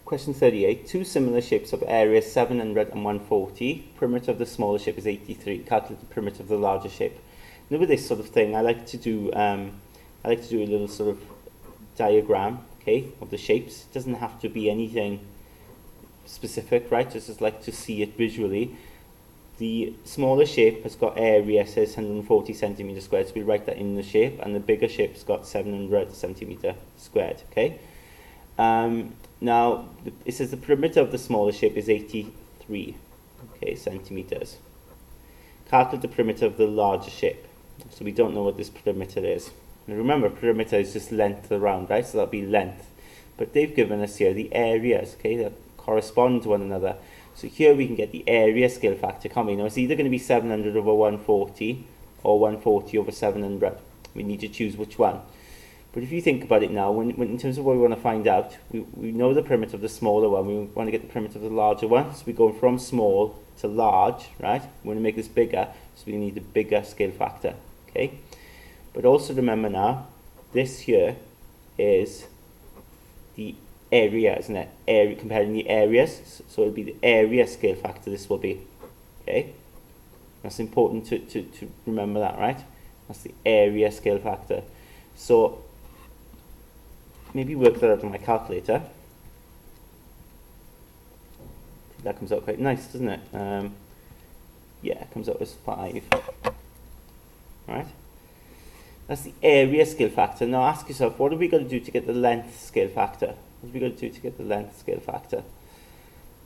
Question 38. Two similar shapes of area 700 and 140. Perimeter of the smaller shape is 83. Calculate the perimeter of the larger shape. Now with this sort of thing, I like to do a little sort of diagram, okay, of the shapes. It doesn't have to be anything specific, right? Just like to see it visually. The smaller shape has got area, says 140 centimeter squared, so we write that in the shape, and the bigger shape's got 700 centimeter squared, okay? Now, it says the perimeter of the smaller shape is 83, okay, centimeters. Calculate the perimeter of the larger shape. So we don't know what this perimeter is. Now remember, perimeter is just length around, right? So that'll be length. But they've given us here the areas, okay, that correspond to one another. So here we can get the area scale factor, can't we? Now it's either going to be 700 over 140 or 140 over 700. We need to choose which one. But if you think about it now, when in terms of what we want to find out, we know the perimeter of the smaller one. We want to get the perimeter of the larger one. So we're going from small to large, right? We want to make this bigger, so we need a bigger scale factor, okay? But also remember now, this here is the area, isn't it? Area, comparing the areas, so it'll be the area scale factor this will be, okay? That's important to remember that, right? That's the area scale factor. So maybe work that out on my calculator. That comes out quite nice, doesn't it? Yeah, it comes out as 5. Right? That's the area scale factor. Now ask yourself, what are we going to do to get the length scale factor? What are we going to do to get the length scale factor?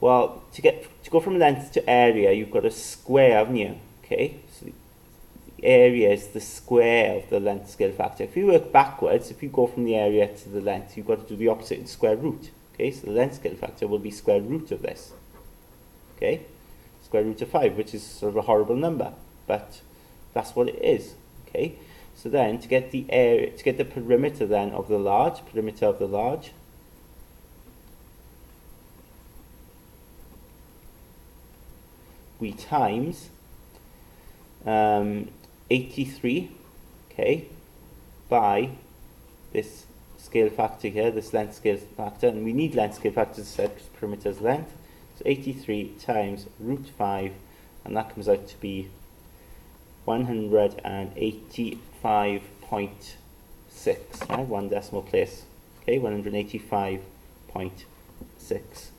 Well, to go from length to area, you've got a square, haven't you? Okay, so the area is the square of the length scale factor. If you work backwards, if you go from the area to the length, you've got to do the opposite in square root. Okay, so the length scale factor will be square root of this. Okay, square root of 5, which is sort of a horrible number, but that's what it is. Okay, so then to get the area, to get the perimeter then of the large, we times 83, okay, by this scale factor here, this length scale factor, and we need length scale factor to set because perimeter is length. So 83 times root 5, and that comes out to be 185.6, right? One decimal place. Okay, 185.6